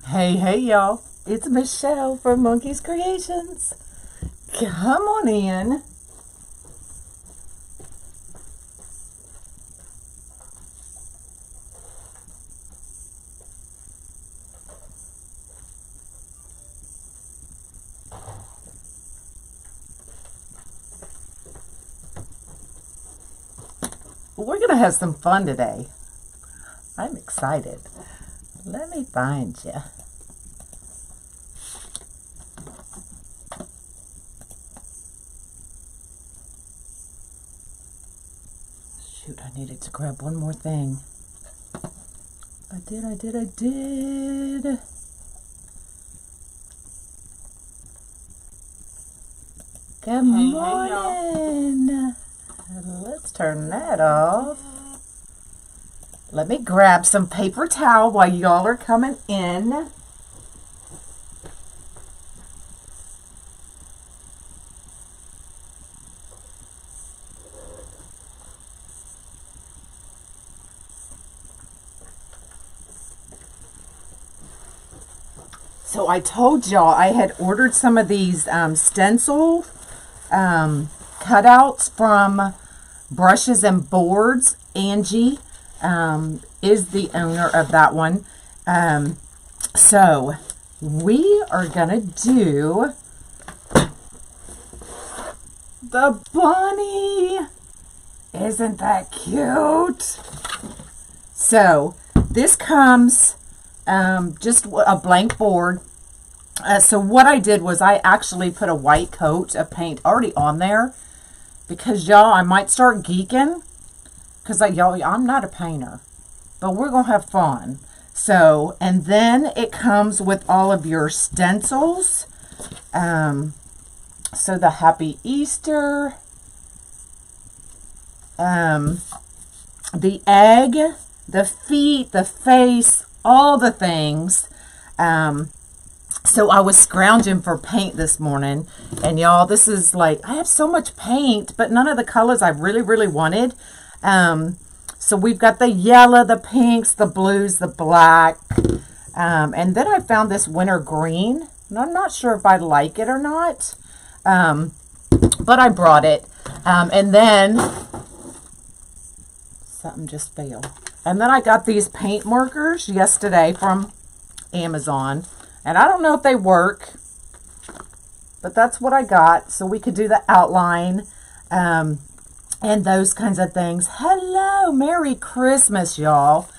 Hey, y'all. It's Michelle from Monkey's Creations. Come on in. We're going to have some fun today. I'm excited. Let me find you. Shoot, I needed to grab one more thing. I did. Good morning. Let's turn that off. Let me grab some paper towel while y'all are coming in. So I told y'all I had ordered some of these stencil cutouts from Brushes and Boards. Angie is the owner of that one. So we are gonna do the bunny. Isn't that cute? So this comes just a blank board. So what I did was I actually put a white coat of paint already on there because y'all, I might start geeking because y'all, I'm not a painter, but we're gonna have fun. So, and then it comes with all of your stencils. So the Happy Easter, the egg, the feet, the face, all the things. So I was scrounging for paint this morning, and y'all, this is like, I have so much paint, but none of the colors I really wanted. So we've got the yellow, the pinks, the blues, the black, and then I found this winter green, and I'm not sure if I like it or not, but I brought it, and then something just fell. And then I got these paint markers yesterday from Amazon. And I don't know if they work, but that's what I got. So we could do the outline and those kinds of things. Hello, Merry Christmas, y'all.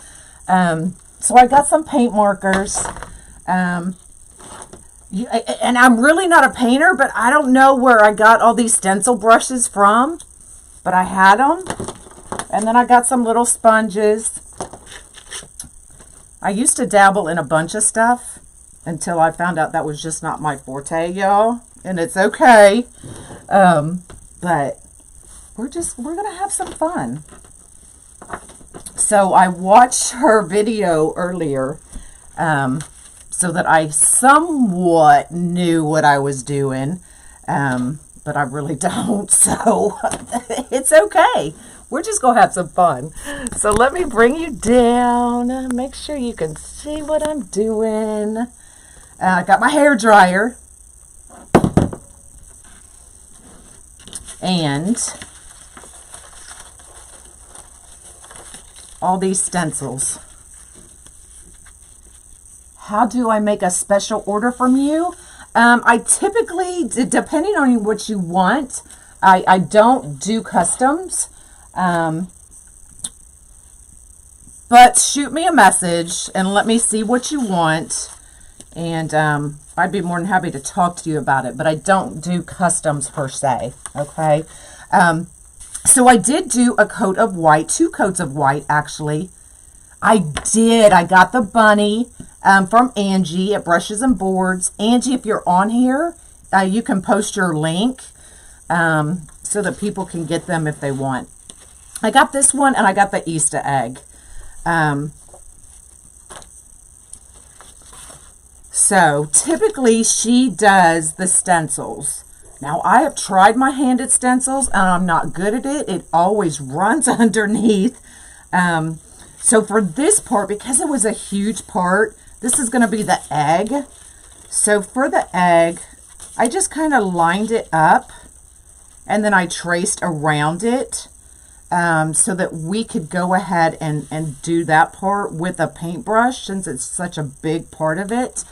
So I got some paint markers. And I'm really not a painter, but I don't know where I got all these stencil brushes from. But I had them. And then I got some little sponges. I used to dabble in a bunch of stuff until I found out that was just not my forte, y'all. And it's okay. But we're going to have some fun. So I watched her video earlier so that I somewhat knew what I was doing. But I really don't. So it's okay. We're just going to have some fun. So let me bring you down. Make sure you can see what I'm doing. I got my hair dryer. And all these stencils. How do I make a special order from you? I typically, depending on what you want, I don't do customs. But shoot me a message and let me see what you want. And I'd be more than happy to talk to you about it. But I don't do customs per se. Okay. So I did do a coat of white, 2 coats of white actually. I got the bunny from Angie at Brushes and Boards. Angie, if you're on here, you can post your link so that people can get them if they want. I got this one and I got the Easter egg. So typically she does the stencils. Now I have tried my hand at stencils and I'm not good at it. It always runs underneath. So for this part, because it was a huge part, This is going to be the egg. So for the egg, I just kind of lined it up and then I traced around it so that we could go ahead and do that part with a paintbrush since it's such a big part of it.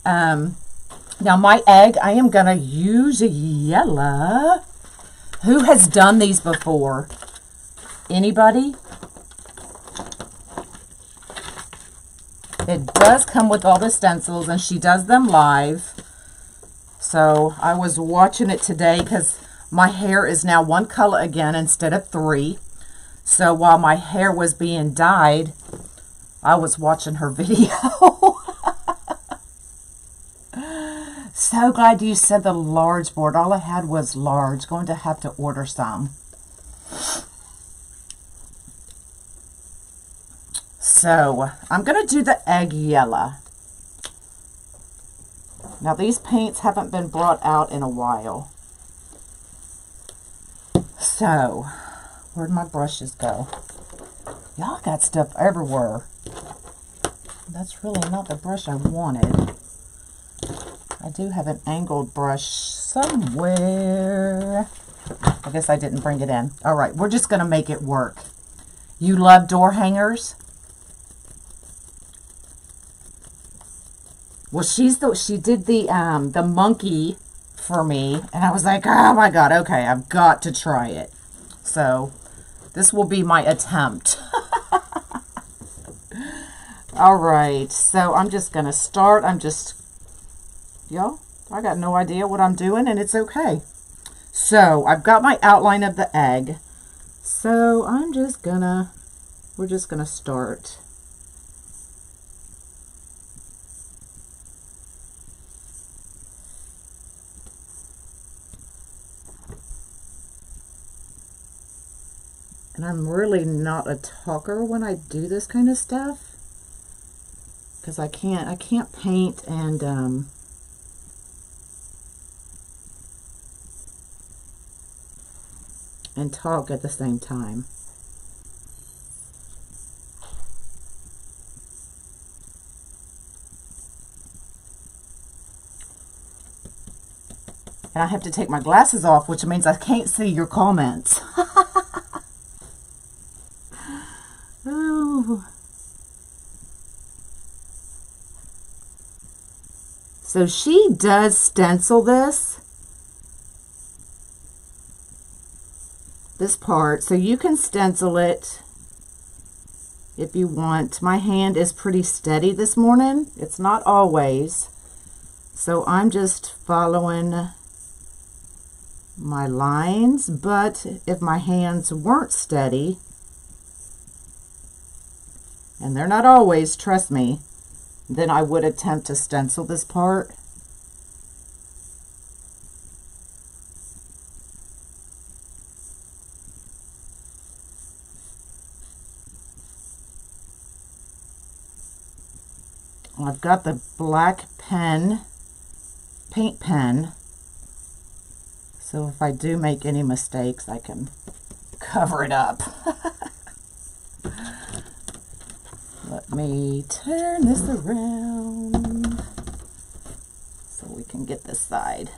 Now my egg, I am going to use yellow. Who has done these before? Anybody? It does come with all the stencils, and she does them live. So I was watching it today because my hair is now one color again instead of 3. So while my hair was being dyed, I was watching her video. So glad you said the large board. All I had was large. Going to have to order some. So I'm going to do the egg yellow. Now these paints haven't been brought out in a while. So where'd my brushes go? Y'all got stuff everywhere. That's really not the brush I wanted. I do have an angled brush somewhere. I guess I didn't bring it in. All right, we're just going to make it work. You love door hangers? Well, she did the monkey for me, and I was like, oh my God, okay, I've got to try it. So this will be my attempt. All right, so I'm just going to start. Y'all, I got no idea what I'm doing, and it's okay. So I've got my outline of the egg. So we're just gonna start. And I'm really not a talker when I do this kind of stuff, because I can't paint and talk at the same time. And I have to take my glasses off, which means I can't see your comments. Oh. So she does stencil this part, so you can stencil it if you want. My hand is pretty steady this morning. It's not always. So I'm just following my lines, but if my hands weren't steady, and they're not always, trust me, then I would attempt to stencil this part. I've got the black pen, paint pen, so if I do make any mistakes, I can cover it up. Let me turn this around so we can get this side.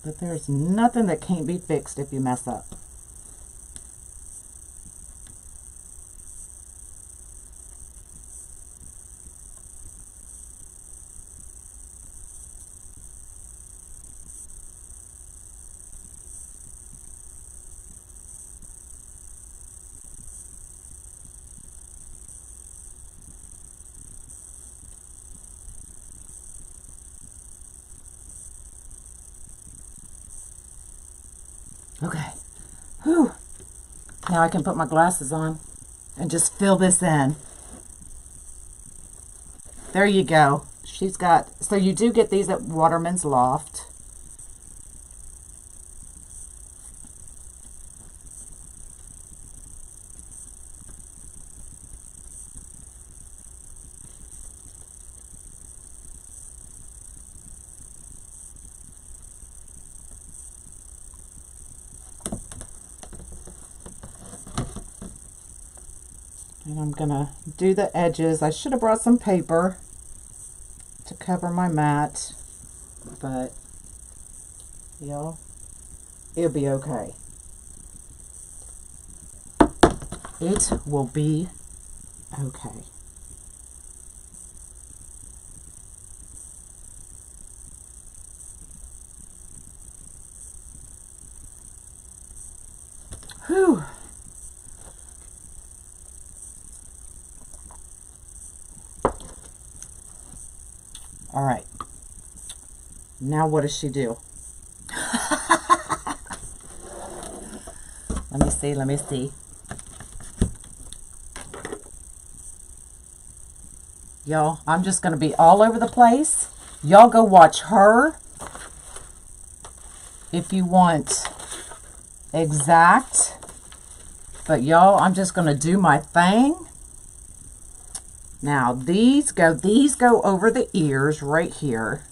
But there's nothing that can't be fixed if you mess up. Okay. Whew. Now I can put my glasses on and just fill this in. There you go. She's got, so you do get these at Waterman's Loft. And I'm gonna do the edges. I should have brought some paper to cover my mat, but y'all, it'll be okay. It will be okay. Whew. All right. Now what does she do? Let me see, let me see. Y'all, I'm just going to be all over the place. Y'all go watch her if you want exact. But y'all, I'm just going to do my thing. Now, these go over the ears right here.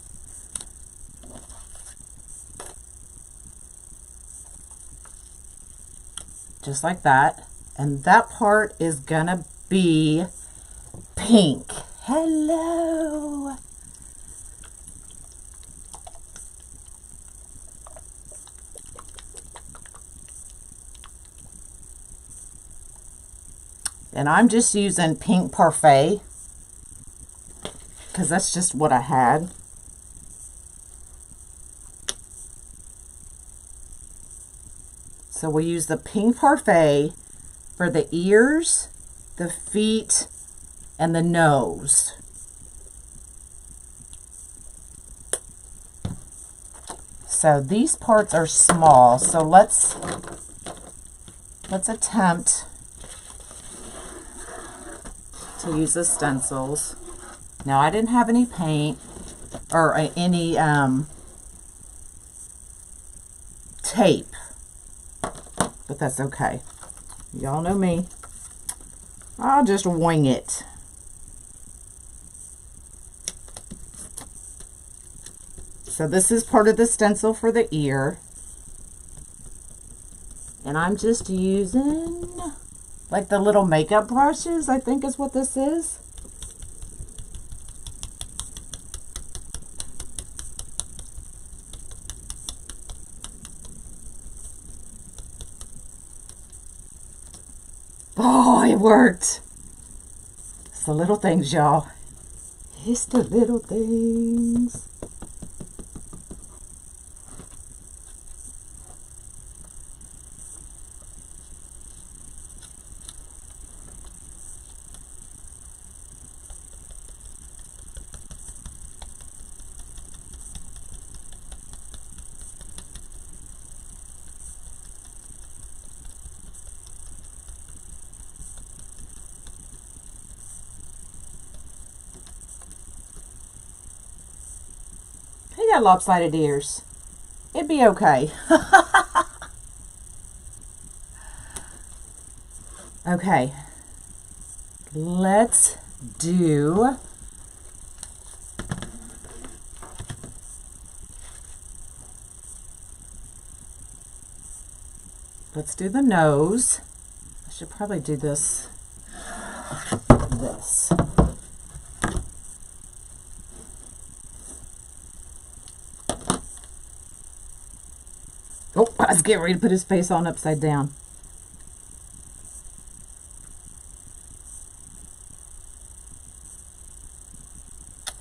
Just like that. And that part is going to be pink. Hello. And I'm just using pink parfait because that's just what I had. So we'll use the pink parfait for the ears, the feet, and the nose. So these parts are small, so let's attempt to use the stencils. Now, I didn't have any paint or any tape, but that's okay. Y'all know me. I'll just wing it. So this is part of the stencil for the ear. And I'm just using like the little makeup brushes, I think is what this is. Oh, it worked. It's the little things, y'all. It's the little things. He got lopsided ears. It'd be okay. Okay. Let's do the nose. I should probably do this. Oh, I was getting ready to put his face on upside down.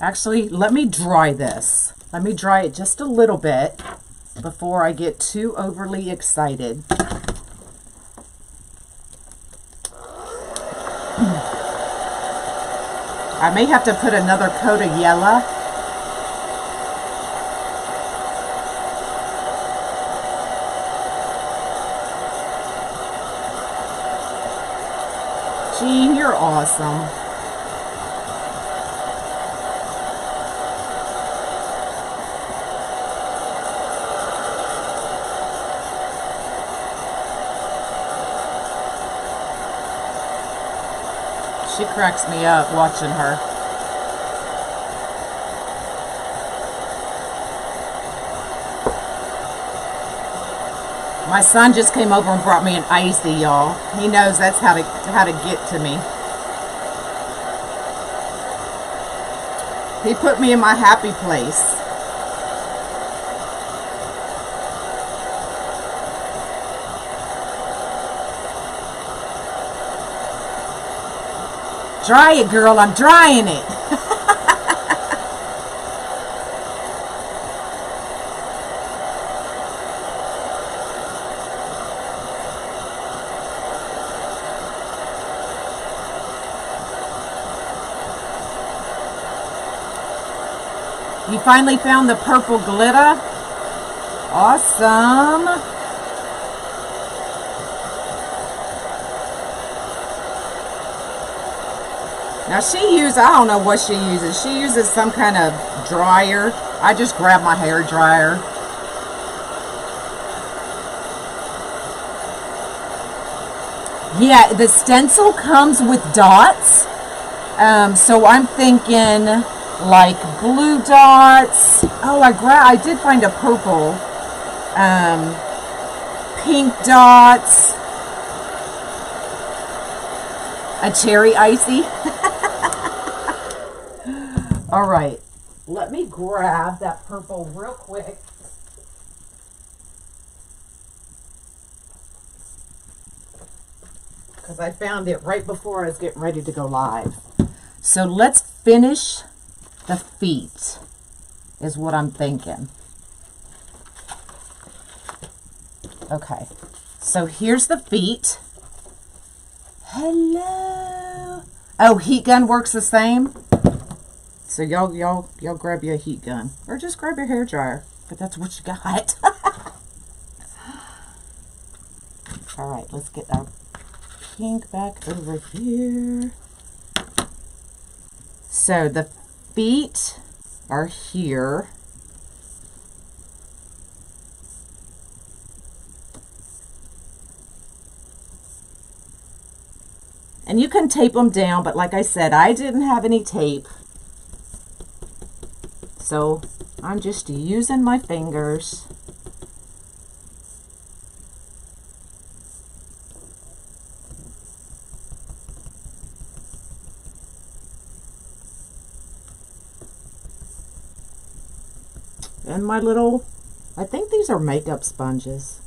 Actually, let me dry this. Let me dry it just a little bit before I get too overly excited. I may have to put another coat of yellow. Jean, you're awesome. She cracks me up watching her. My son just came over and brought me an icy, y'all. He knows that's how to get to me. He put me in my happy place. Dry it, girl. I'm drying it. You finally found the purple glitter? Awesome. Now I don't know what she uses. She uses some kind of dryer. I just grabbed my hair dryer. Yeah, the stencil comes with dots. So I'm thinking like blue dots. Oh, I did find a purple. Pink dots. A cherry icy. All right, let me grab that purple real quick. Because I found it right before I was getting ready to go live. So let's finish the feet, is what I'm thinking. Okay, so here's the feet. Hello. Oh, heat gun works the same. So y'all grab you a heat gun, or just grab your hair dryer, but that's what you got. All right, let's get our pink back over here. So the feet are here. And you can tape them down, but like I said, I didn't have any tape. So I'm just using my fingers. And my little, I think these are makeup sponges.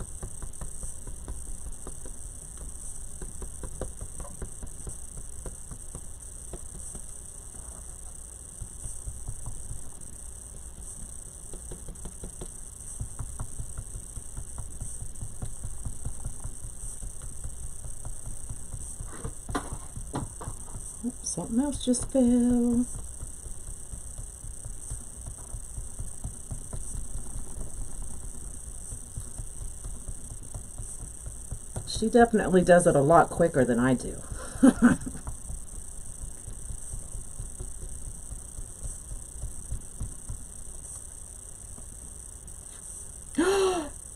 Something else just fell. She definitely does it a lot quicker than I do.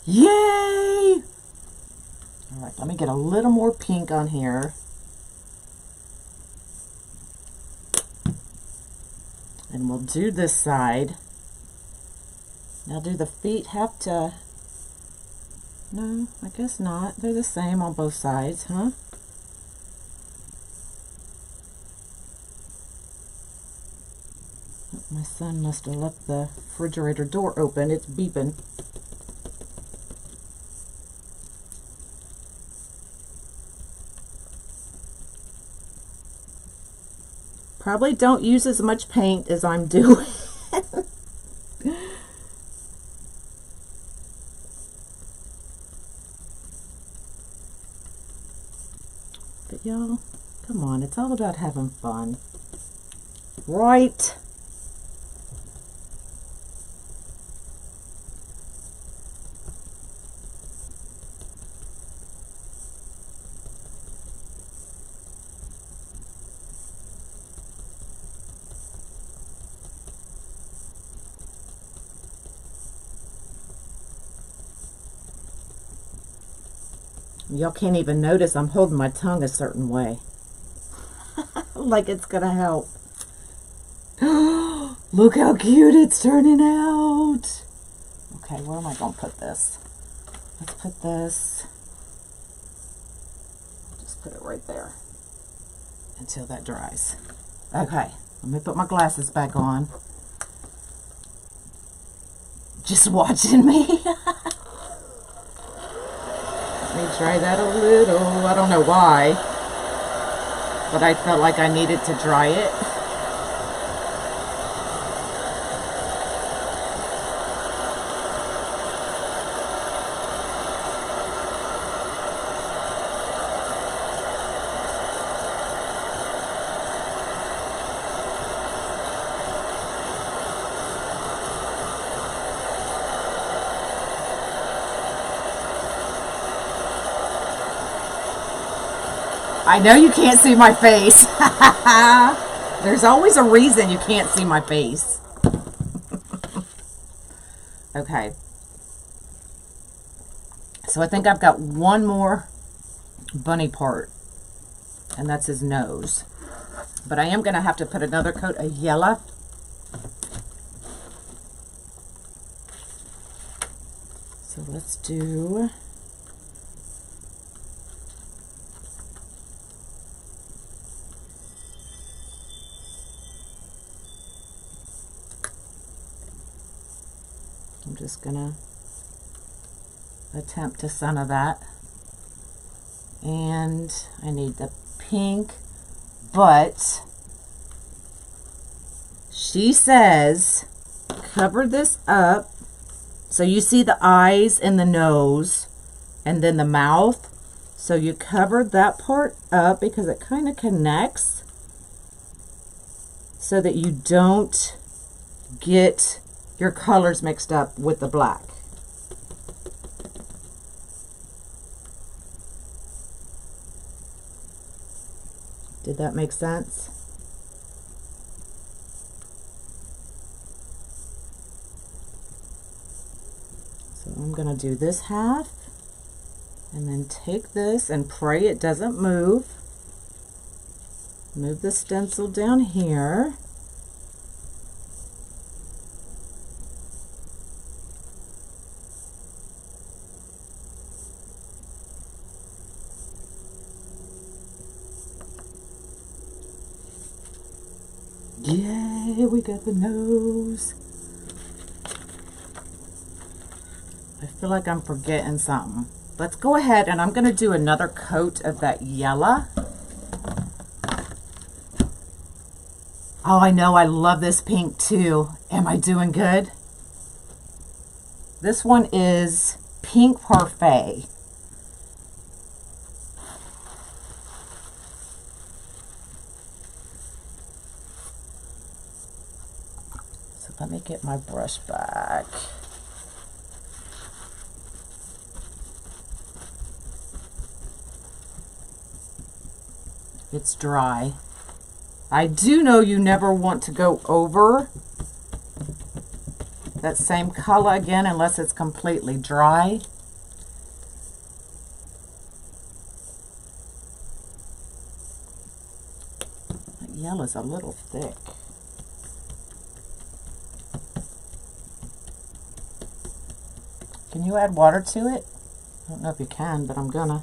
Yay! All right, let me get a little more pink on here. And we'll do this side. Now, do the feet have to... No, I guess not. They're the same on both sides, huh? My son must have left the refrigerator door open. It's beeping. Probably don't use as much paint as I'm doing. But y'all, come on, it's all about having fun. Right? Y'all can't even notice I'm holding my tongue a certain way. Like it's gonna help. Look how cute it's turning out. Okay, where am I gonna put this? Let's put this. Just put it right there until that dries. Okay, let me put my glasses back on. just watching me. Let me dry that a little. I don't know why, but I felt like I needed to dry it. I know you can't see my face. There's always a reason you can't see my face. Okay. So I think I've got one more bunny part, and that's his nose. But I am going to have to put another coat of yellow. So let's do... I'm just gonna attempt to center that. And I need the pink, but she says cover this up so you see the eyes and the nose and then the mouth. So you cover that part up because it kind of connects so that you don't get your colors mixed up with the black. Did that make sense? So I'm going to do this half and then take this and pray it doesn't move. Move the stencil down here. Yay, we got the nose. I feel like I'm forgetting something. Let's go ahead and I'm going to do another coat of that yellow. Oh, I know, I love this pink too. Am I doing good? This one is Pink Parfait. Let me get my brush back. It's dry. I do know you never want to go over that same color again unless it's completely dry. That yellow's a little thick. Can you add water to it? I don't know if you can, but I'm gonna.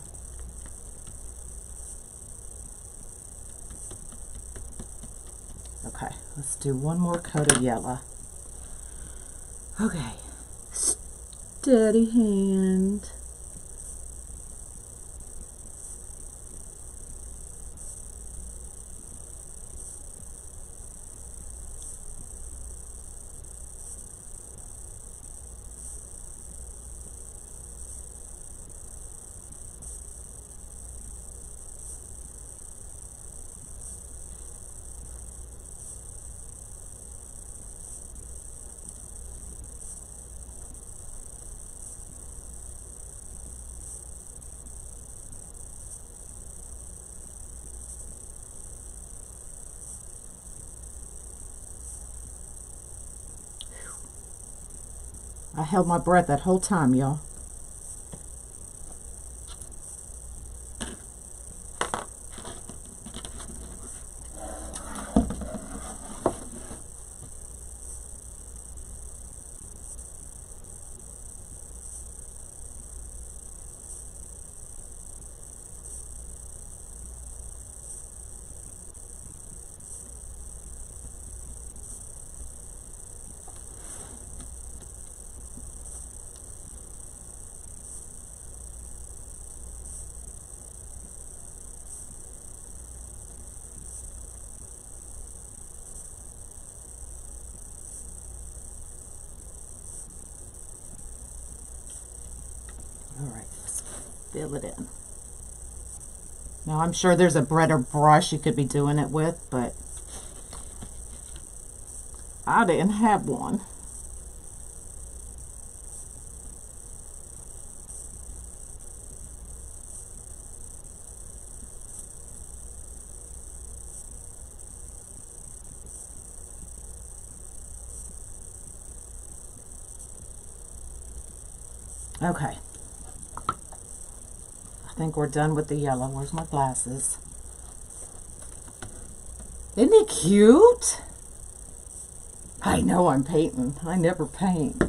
Okay, let's do one more coat of yellow. Okay, steady hand. I held my breath that whole time, y'all. fill it in. Now I'm sure there's a better brush you could be doing it with, but I didn't have one. Okay. I think we're done with the yellow. Where's my glasses? Isn't it cute? I know I'm painting. I never paint.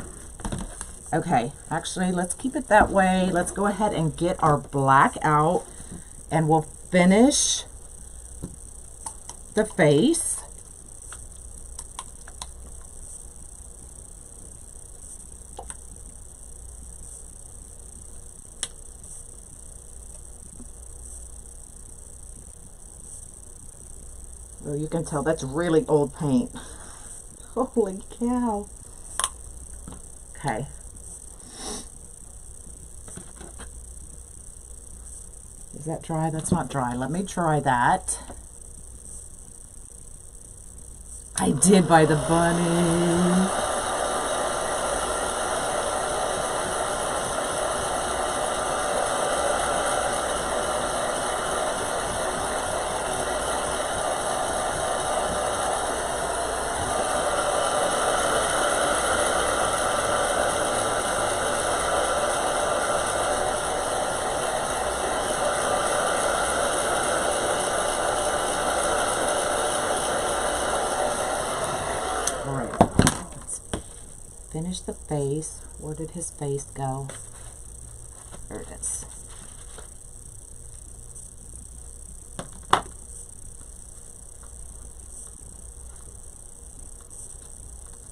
Okay, actually, let's keep it that way. Let's go ahead and get our black out, and we'll finish the face. Oh, you can tell that's really old paint. Holy cow. Okay. Is that dry? That's not dry. Let me try that. I did buy the bunny. Finish the face. Where did his face go? There it is.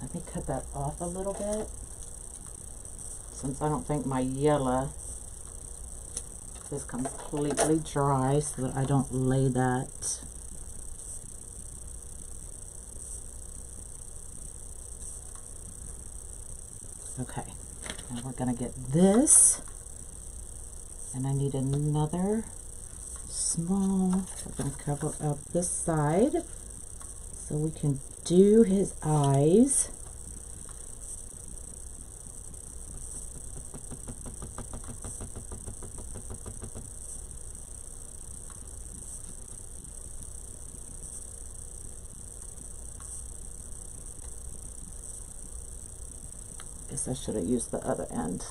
Let me cut that off a little bit, since I don't think my yellow is completely dry, so that I don't lay that. Okay, and we're gonna get this, and I need another small, we're gonna cover up this side so we can do his eyes. Guess I should have used the other end.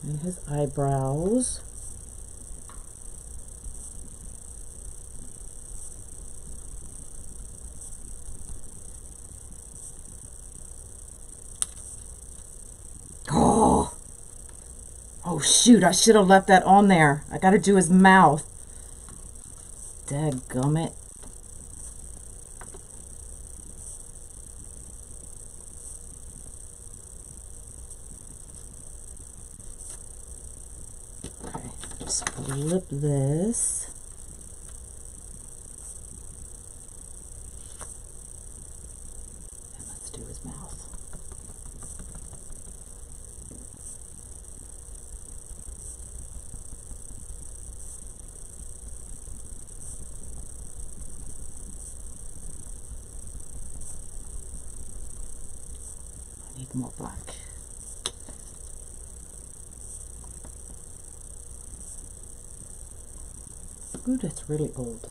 And his eyebrows. Oh shoot, I should have left that on there. I gotta do his mouth. Dadgummit. Okay, just flip this. And let's do his mouth. Need more black. Ooh, that's really old.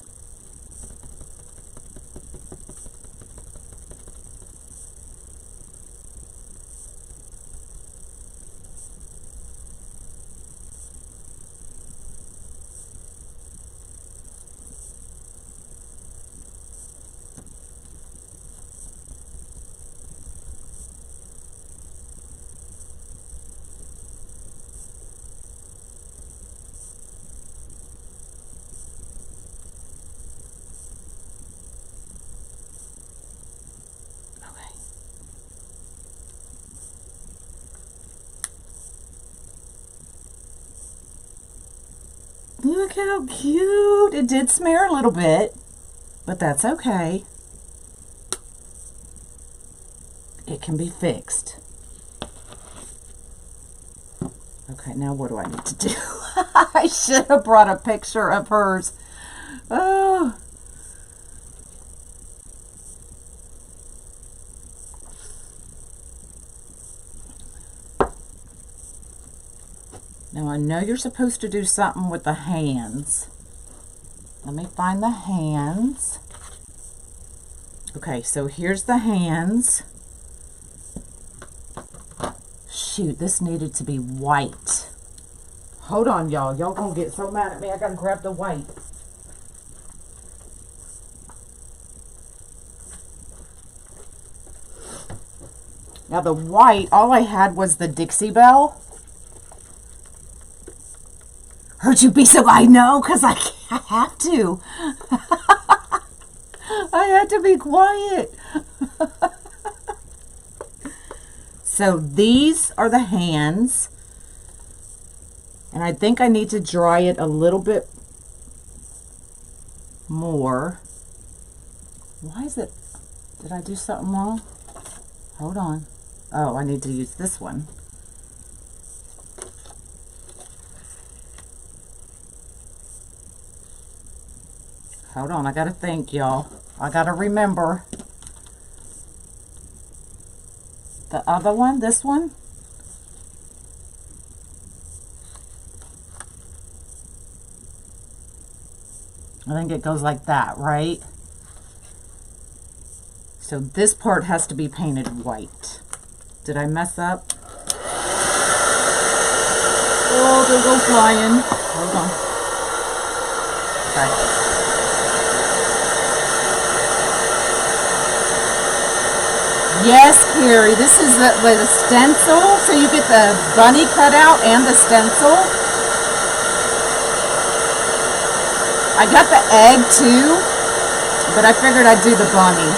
Look how cute. It did smear a little bit, but that's okay. It can be fixed. Okay, now what do I need to do? I should have brought a picture of hers. Oh. Now I know you're supposed to do something with the hands. Let me find the hands. Okay, so here's the hands. Shoot, this needed to be white. Hold on, y'all. Y'all gonna get so mad at me. I gotta grab the white. Now the white, all I had was the Dixie Belle. Heard you be so, I know, because I have to. I had to be quiet. So these are the hands. And I think I need to dry it a little bit more. Why is it, did I do something wrong? Hold on. Oh, I need to use this one. Hold on, I gotta think, y'all. I gotta remember. The other one, this one. I think it goes like that, right? So this part has to be painted white. Did I mess up? Oh, they'll go flying. Hold on. Okay. Yes, Carrie, this is the stencil, so you get the bunny cut out and the stencil. I got the egg too, but I figured I'd do the bunny.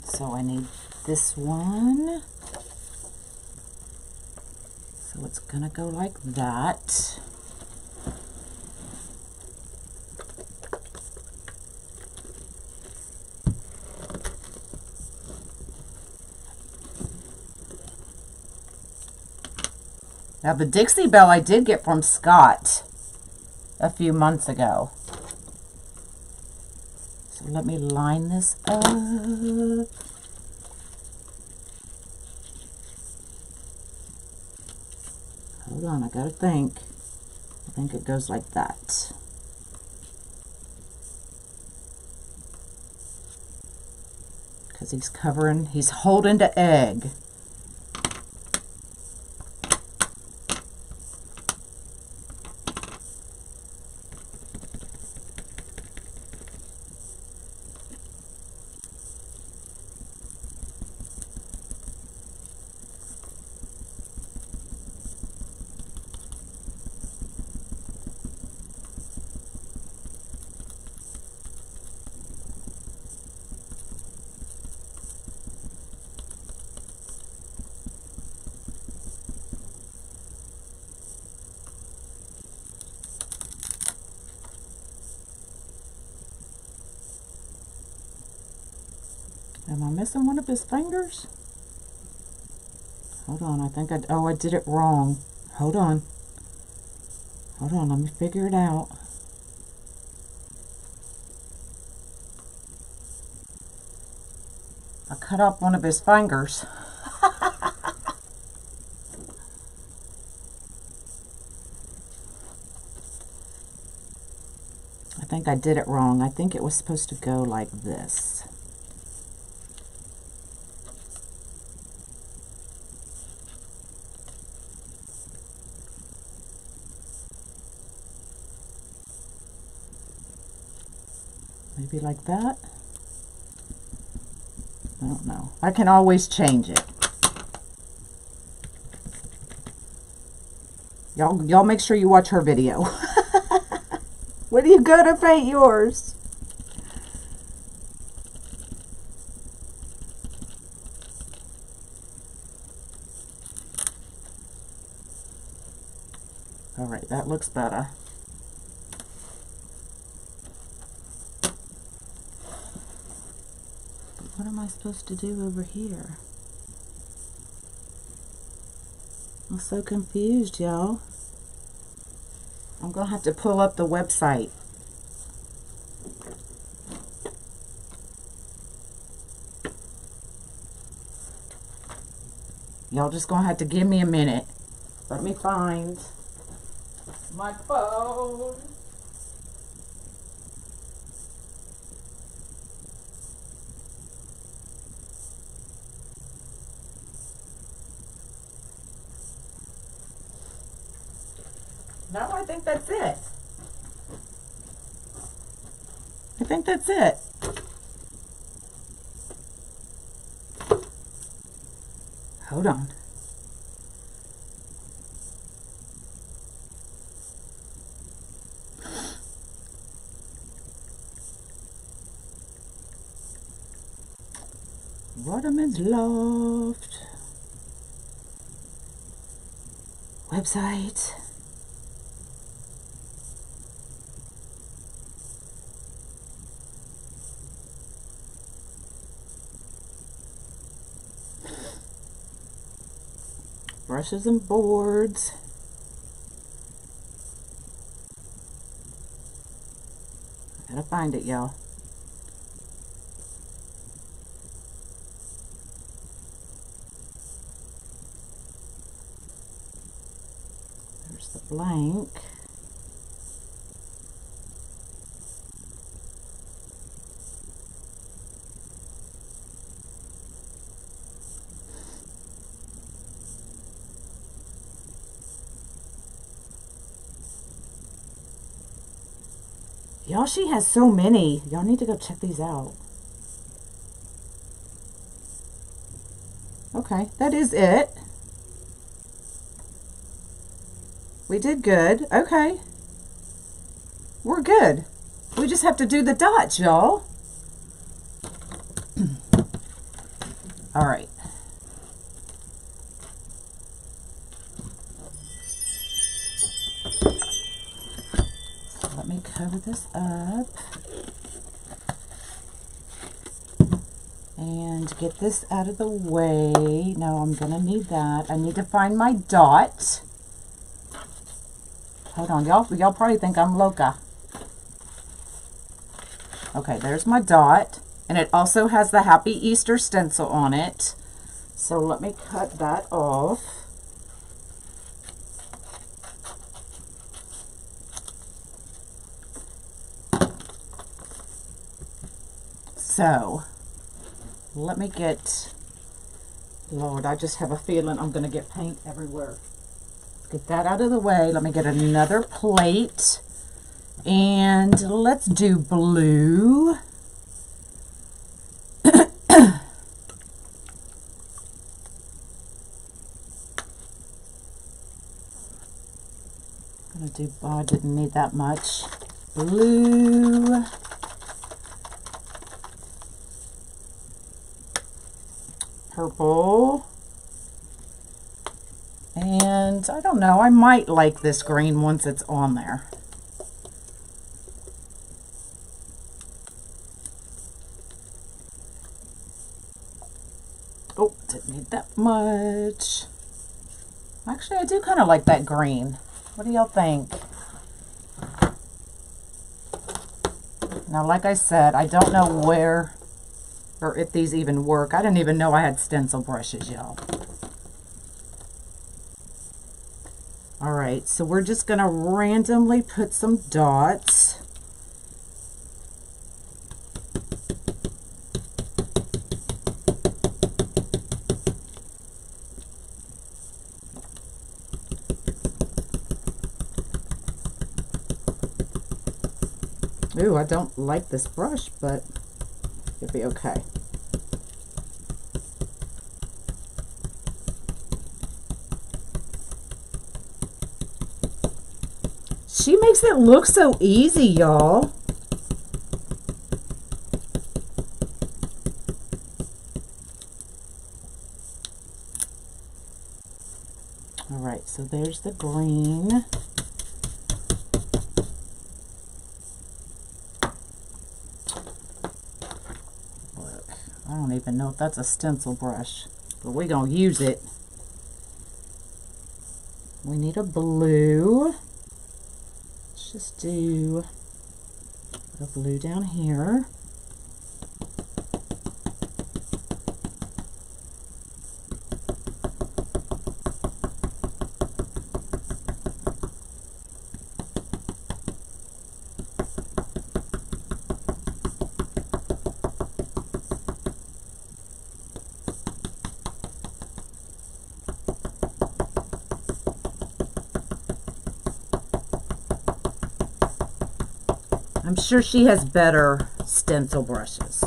So I need this one. So it's gonna go like that. Now the Dixie Belle I did get from Scott a few months ago. So let me line this up. Hold on, I gotta think. I think it goes like that. Because he's holding the egg. Am I missing one of his fingers? Hold on, I think I did it wrong. Hold on. Hold on, let me figure it out. I cut off one of his fingers. I think I did it wrong. I think it was supposed to go like this. Maybe like that. I don't know. I can always change it. Y'all make sure you watch her video. When are you going to paint yours? All right, that looks better. What am I supposed to do over here? I'm so confused, y'all. I'm gonna have to pull up the website. Y'all just gonna have to give me a minute. Let me find my phone. No, I think that's it. I think that's it. Hold on. Waterman's Loft. Website. Brushes and boards. I gotta find it, y'all. There's the blank. Y'all, she has so many. Y'all need to go check these out. Okay, that is it. We did good. Okay. We're good. We just have to do the dots, y'all. All right. Let me cover this up and get this out of the way. No, I'm gonna need that. I need to find my dot. Hold on, y'all probably think I'm loca. Okay, there's my dot, and it also has the Happy Easter stencil on it. So let me cut that off. So, let me get, Lord, I just have a feeling I'm going to get paint everywhere. Get that out of the way. Let me get another plate. And let's do blue. I'm going to do, oh, I didn't need that much. Blue. Purple, and I don't know, I might like this green once it's on there. Oh, didn't need that much. Actually, I do kind of like that green. What do y'all think? Now, like I said, I don't know where or if these even work. I didn't even know I had stencil brushes, y'all. All right, so we're just gonna randomly put some dots. Ooh, I don't like this brush, but it'll be okay. She makes it look so easy, y'all. All right, so there's the green. Look, I don't even know if that's a stencil brush, but we're gonna use it. We need a blue. Let's just do a blue down here. I'm sure she has better stencil brushes,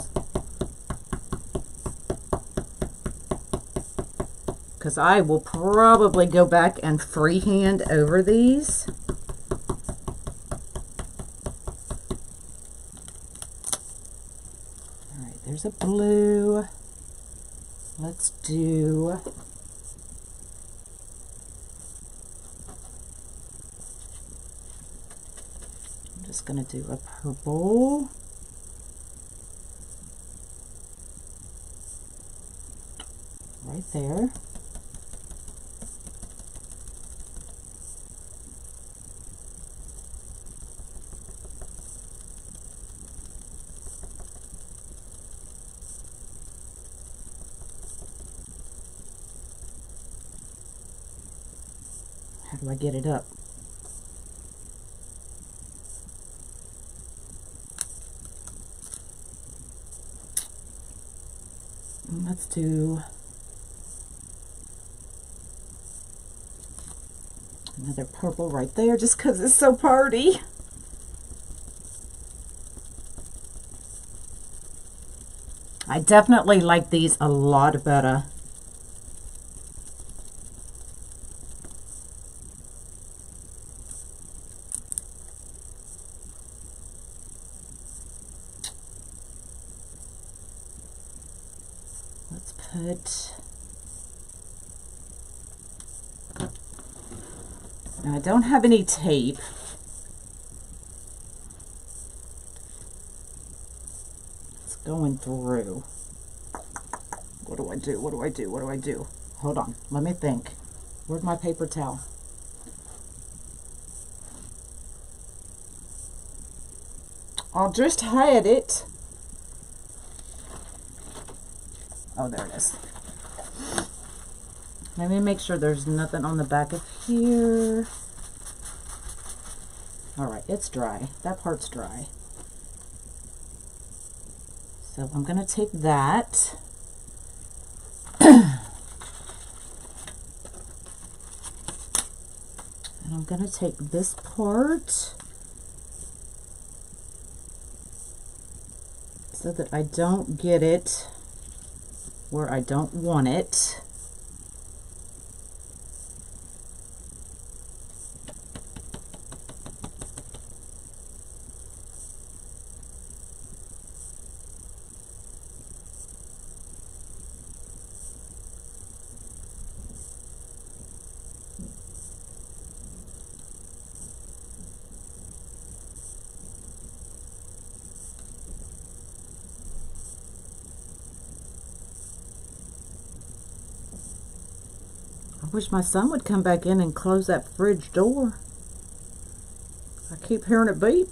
because I will probably go back and freehand over these. All right, there's a blue. Let's do going to do a purple. Right there. How do I get it up? Let's do another purple right there, just because it's so pretty. I definitely like these a lot better. Let's put, now I don't have any tape. It's going through. What do I do? What do I do? What do I do? Hold on, let me think. Where's my paper towel? I'll just hide it. Oh, there it is. Let me make sure there's nothing on the back of here. All right, it's dry. That part's dry. So I'm going to take that. And I'm going to take this part so that I don't get it where I don't want it. I wish my son would come back in and close that fridge door. I keep hearing it beep.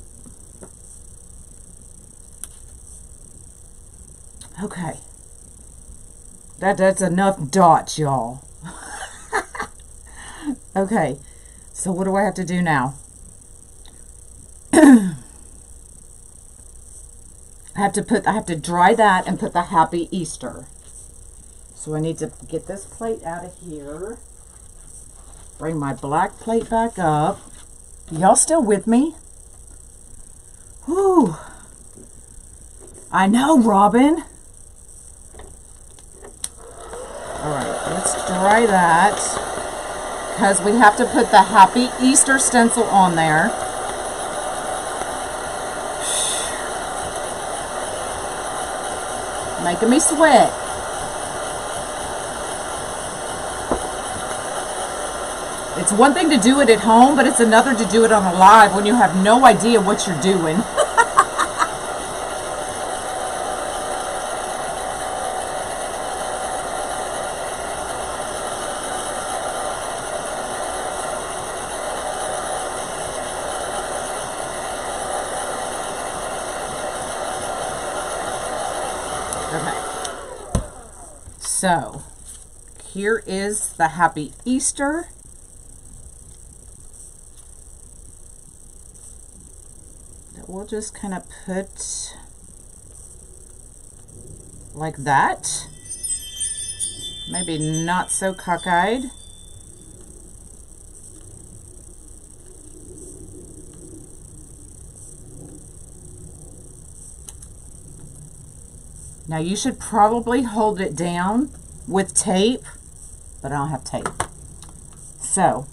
Okay. That's enough dots, y'all. Okay. So what do I have to do now? I have to dry that and put the Happy Easter. So I need to get this plate out of here. Bring my black plate back up. Y'all still with me? Whew. I know, Robin. Alright, let's dry that. Because we have to put the Happy Easter stencil on there. Making me sweat. It's one thing to do it at home, but it's another to do it on a live when you have no idea what you're doing. Okay. So, here is the Happy Easter. We'll just kind of put like that. Maybe not so cockeyed. Now you should probably hold it down with tape, but I don't have tape. So,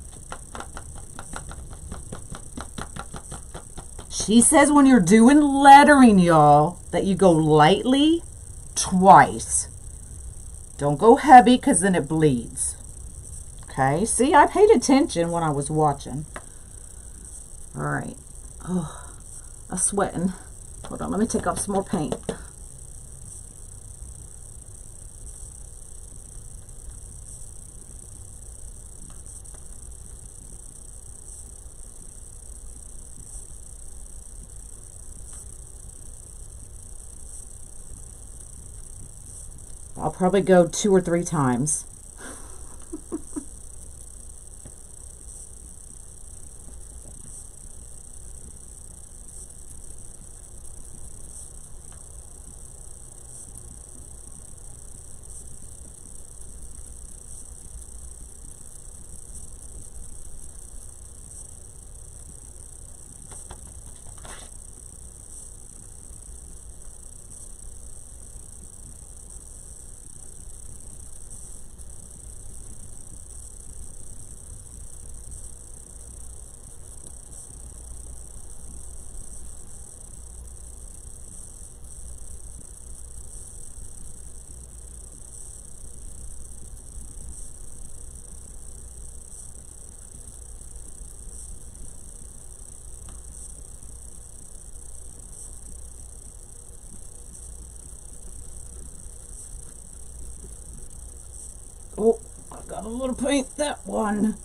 she says when you're doing lettering, y'all, that you go lightly twice. Don't go heavy because then it bleeds. Okay, see, I paid attention when I was watching. All right. Oh, I'm sweating. Hold on, let me take off some more paint. I'll probably go 2 or 3 times. Oh, I got a little paint that one.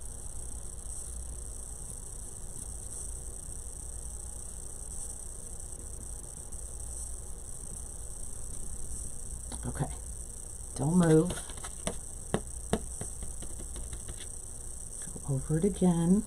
Okay, don't move. Go over it again.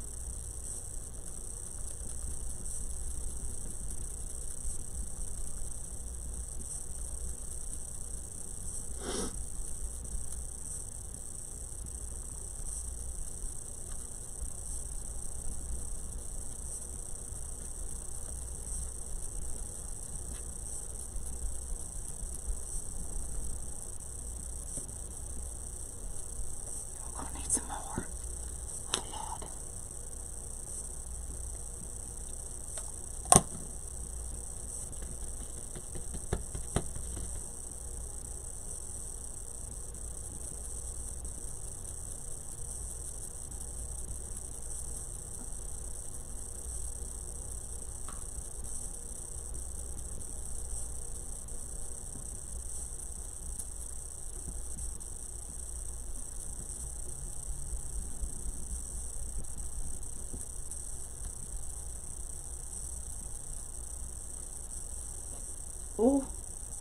Oh,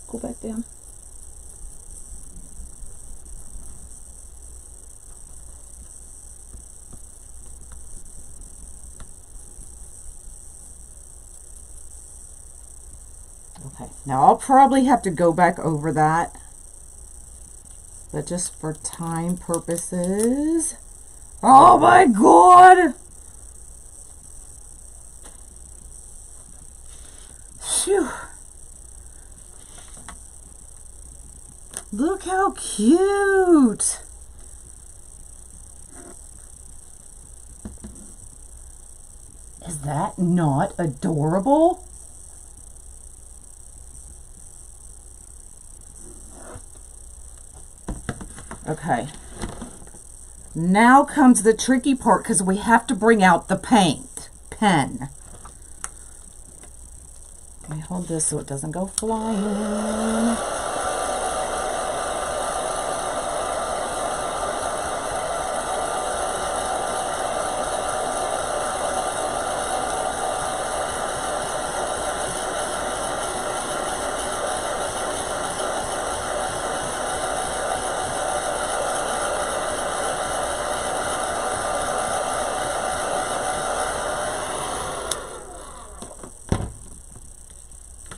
go back down. Okay, now I'll probably have to go back over that, but just for time purposes. Oh my God! Phew. Look how cute. Is that not adorable? Okay. Now comes the tricky part because we have to bring out the paint pen. Let me hold this so it doesn't go flying.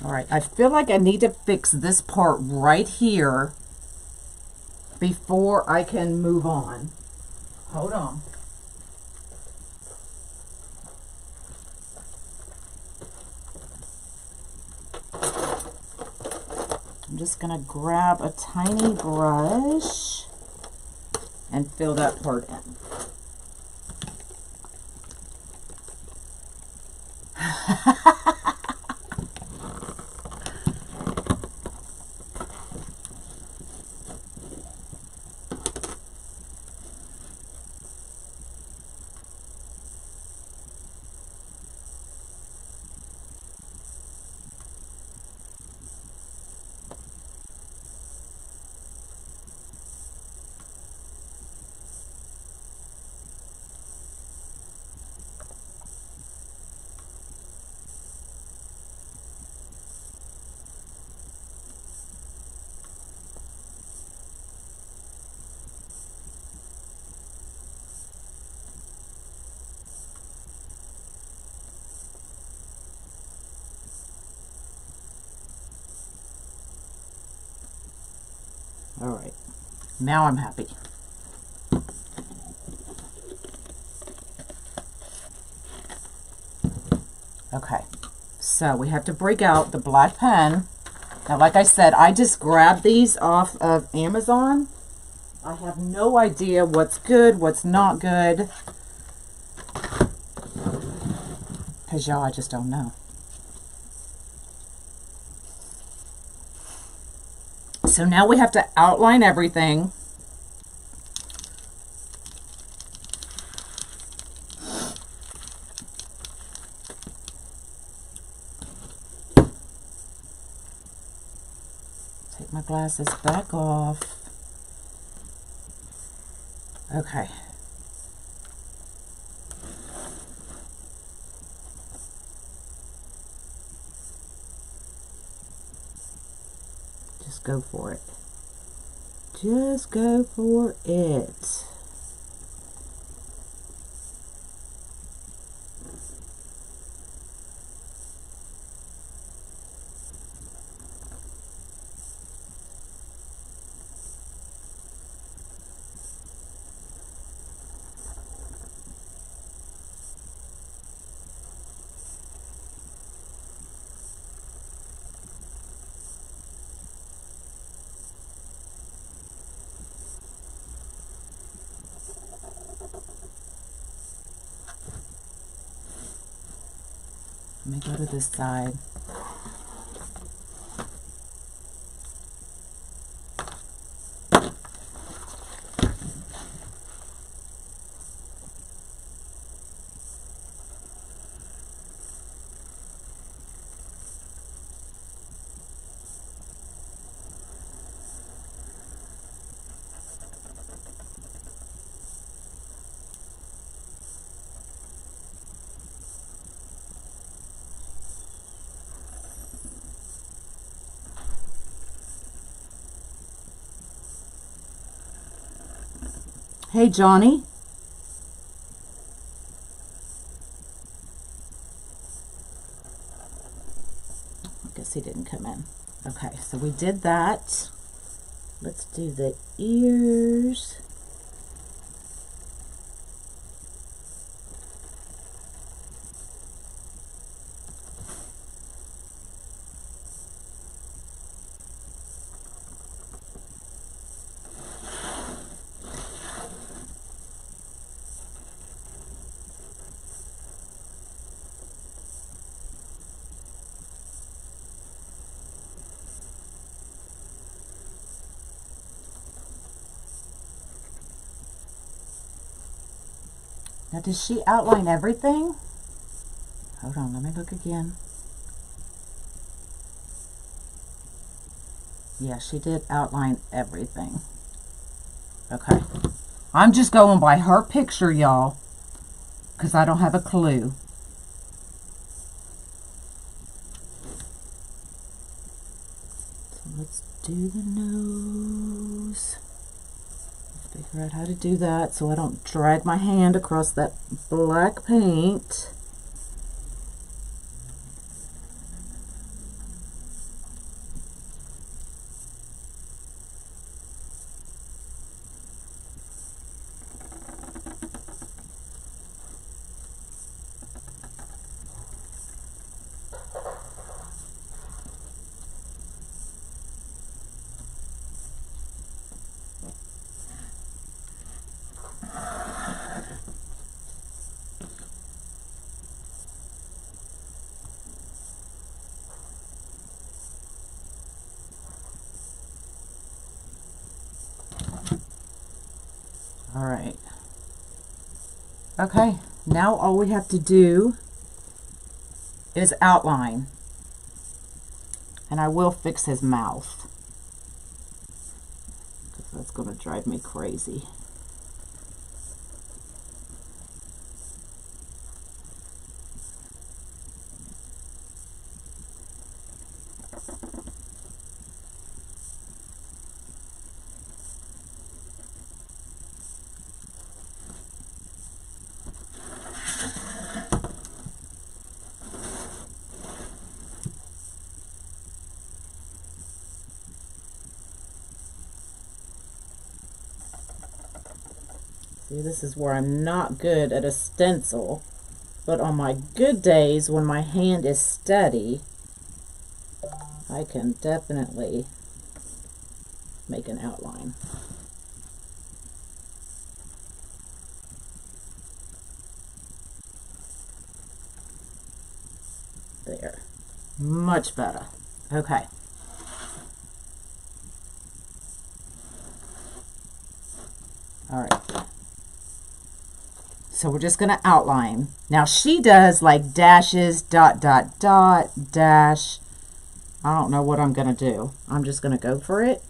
All right, I feel like I need to fix this part right here before I can move on. Hold on. I'm just gonna grab a tiny brush and fill that part in. All right, now I'm happy. Okay, so we have to break out the black pen. Now, like I said, I just grabbed these off of Amazon. I have no idea what's good, what's not good. Because y'all, I just don't know. So now we have to outline everything. Take my glasses back off. Okay. Just go for it. Just go for it. Let me go to this side. Hey, Johnny. I guess he didn't come in. Okay, so we did that. Let's do the ears. Now, does she outline everything? Hold on, let me look again. Yeah, she did outline everything. Okay. I'm just going by her picture, y'all, because I don't have a clue. So let's do the nose. Let's figure out how to do that so I don't drag my hand across that black paint. All right. Okay, now all we have to do is outline. And I will fix his mouth, because that's going to drive me crazy. See, this is where I'm not good at a stencil, but on my good days when my hand is steady, I can definitely make an outline. There. Much better. Okay. All right. So we're just going to outline. Now she does like dashes, dot, dot, dot, dash. I don't know what I'm going to do. I'm just going to go for it.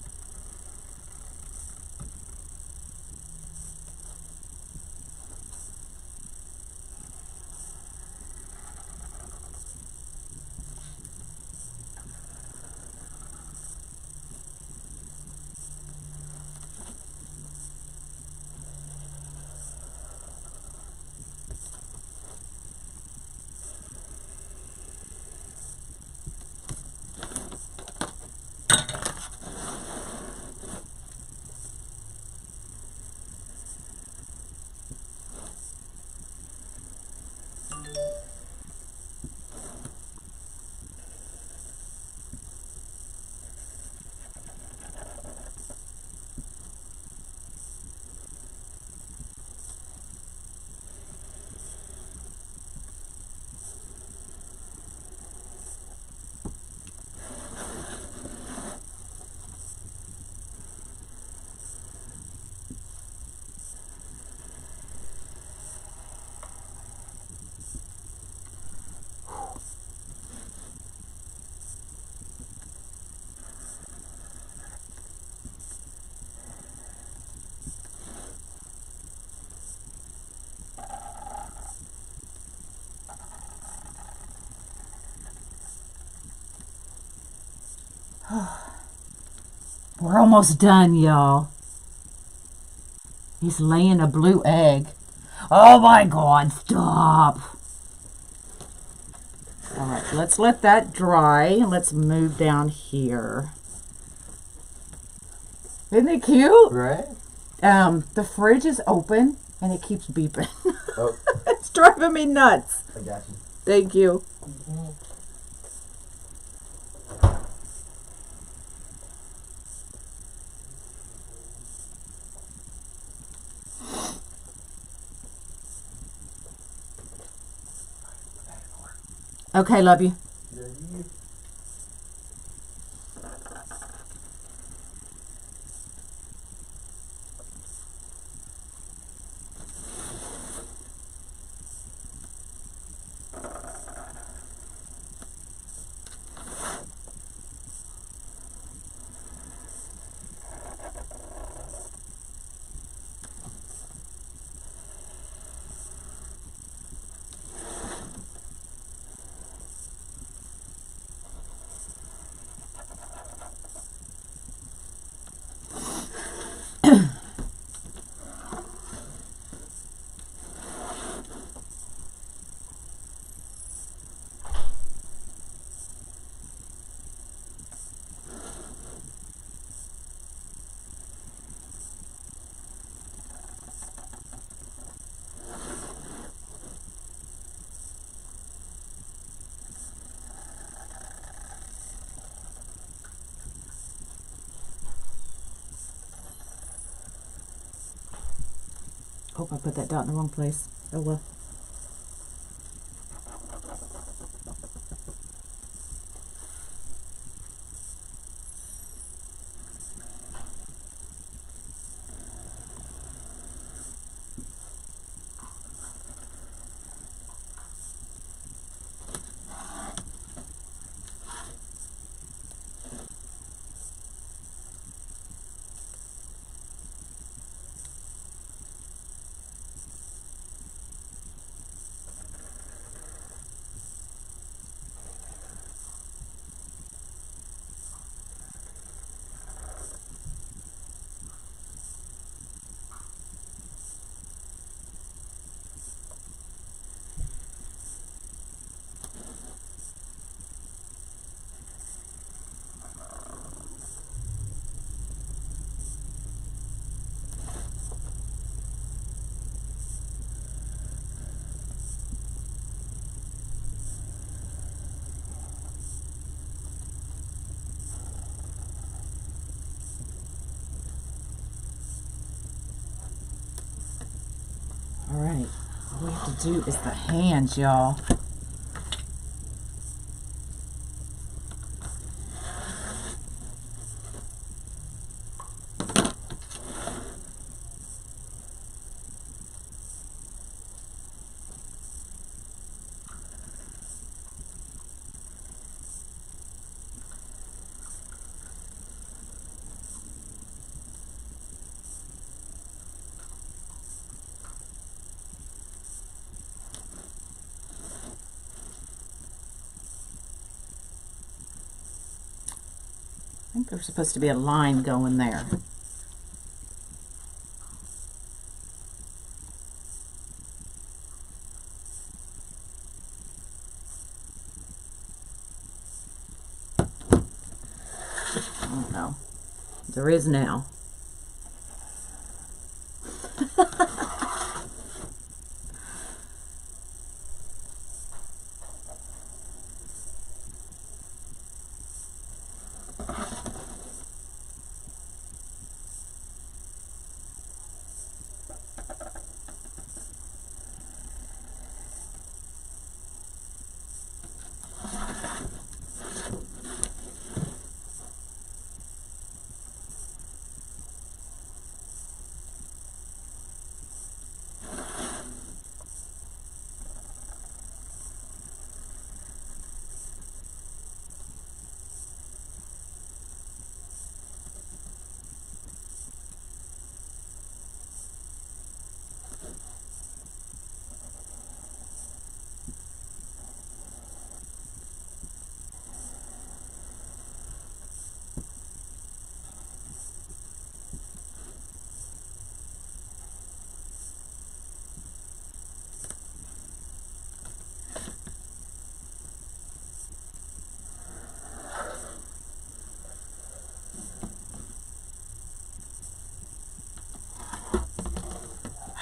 We're almost done, y'all. He's laying a blue egg. Oh my God, stop. All right, let's let that dry and let's move down here. Isn't it cute? Right? The fridge is open and it keeps beeping. Oh. It's driving me nuts. I got you. Thank you. Okay, love you. hope I put that dot in the wrong place. Oh well. All right, all we have to do is the hands, y'all. I think there's supposed to be a line going there. I don't know. There is now.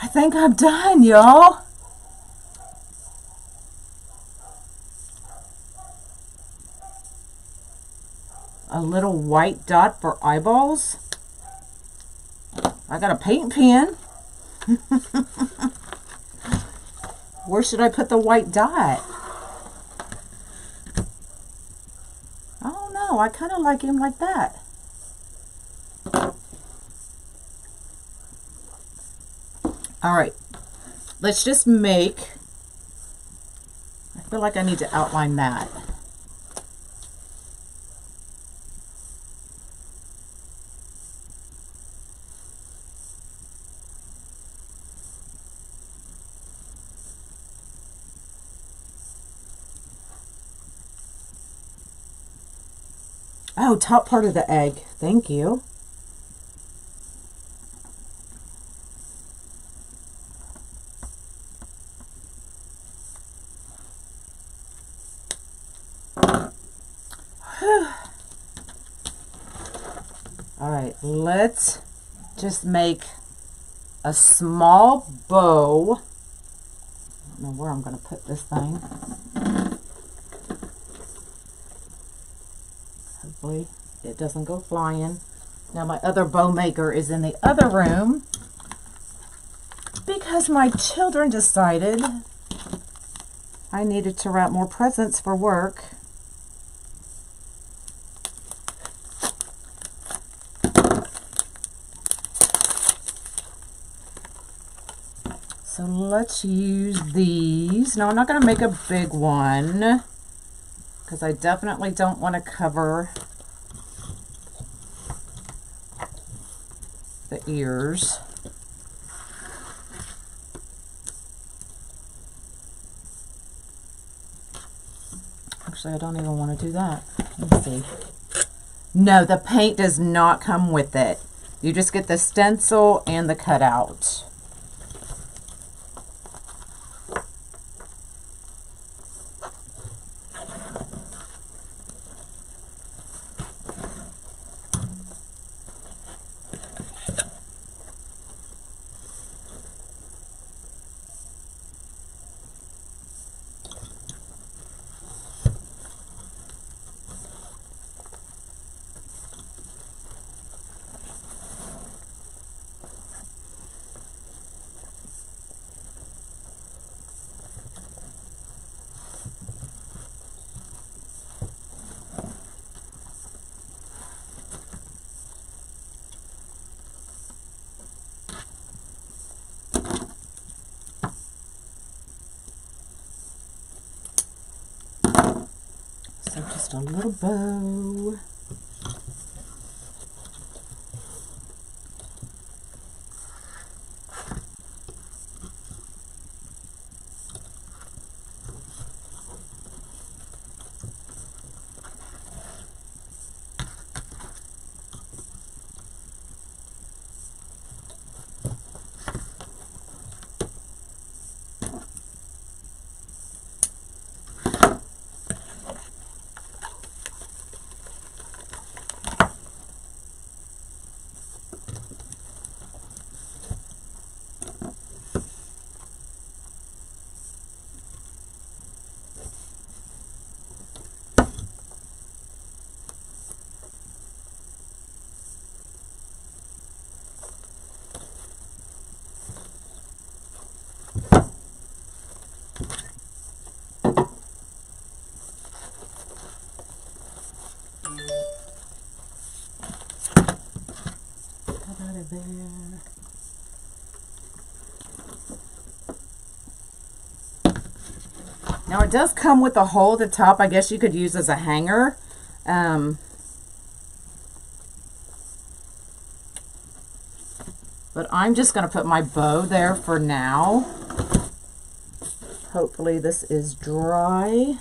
I think I'm done, y'all. A little white dot for eyeballs. I got a paint pen. Where should I put the white dot? I don't know. I kind of like him like that. All right, let's just make, I feel like I need to outline that. Oh, top part of the egg. Thank you. All right, let's just make a small bow. I don't know where I'm going to put this thing. Hopefully it doesn't go flying. Now my other bow maker is in the other room because because my children decided I needed to wrap more presents for work. So let's use these. Now I'm not going to make a big one because I definitely don't want to cover the ears. Actually, I don't even want to do that. Let me see. No, the paint does not come with it. You just get the stencil and the cutout. So just a little bow. There. Now it does come with a hole at the top. I guess you could use as a hanger. But I'm just going to put my bow there for now. Hopefully this is dry.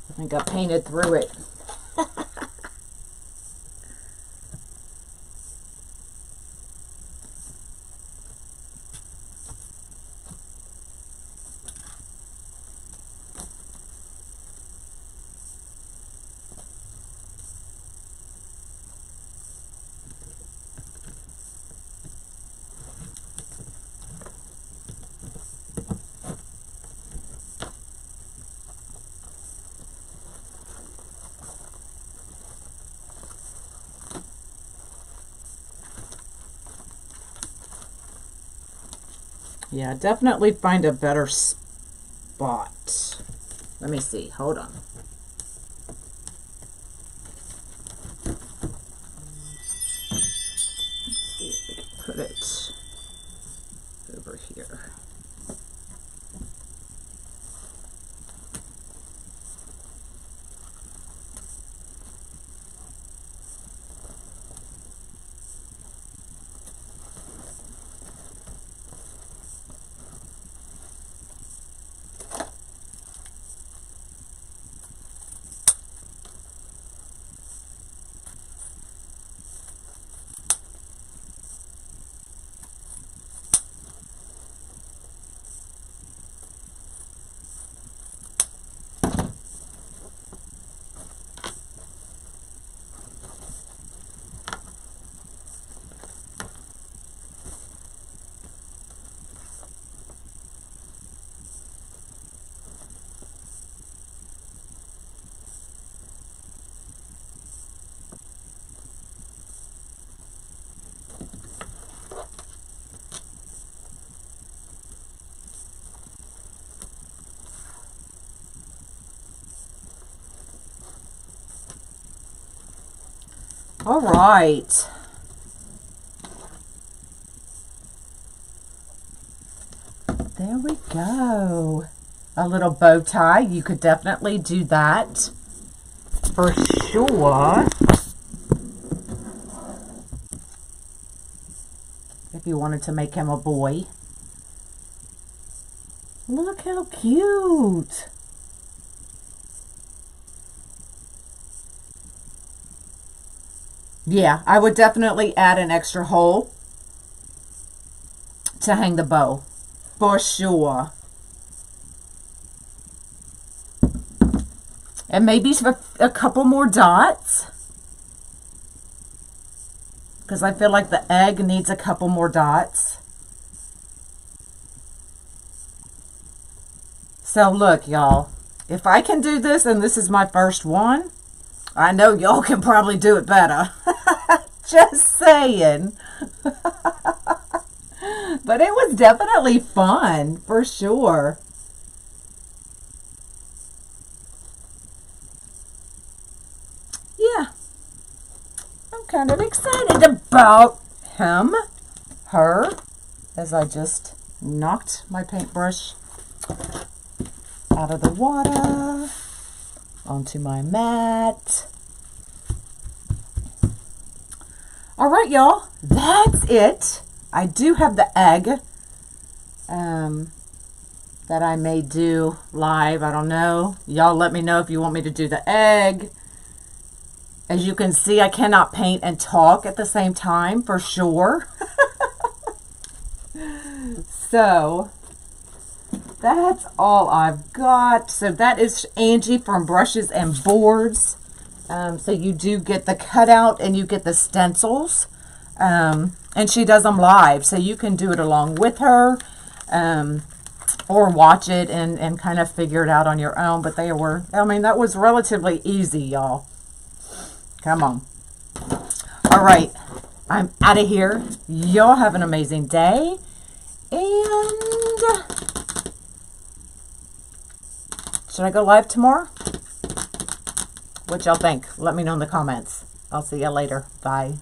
I think I painted through it. Yeah, definitely find a better spot. Let me see. Hold on. Let's see if we can put it over here. All right. There we go. A little bow tie. You could definitely do that for sure. If you wanted to make him a boy. Look how cute. Yeah, I would definitely add an extra hole to hang the bow. For sure. And maybe a couple more dots. Because I feel like the egg needs a couple more dots. So look, y'all. If I can do this, and this is my first one, I know y'all can probably do it better. Just saying. But it was definitely fun, for sure. Yeah. I'm kind of excited about him, her, as I just knocked my paintbrush out of the water onto my mat. All right, y'all, that's it. I do have the egg that I may do live. I don't know. Y'all let me know if you want me to do the egg. As you can see, I cannot paint and talk at the same time, for sure. So that's all I've got. So that is Angie from Brushes and Boards. So you do get the cutout and you get the stencils. And she does them live, so you can do it along with her, or watch it and kind of figure it out on your own. But they were, I mean, that was relatively easy, y'all. Come on. All right, I'm out of here. Y'all have an amazing day. And should I go live tomorrow? What y'all think? Let me know in the comments. I'll see you later. Bye.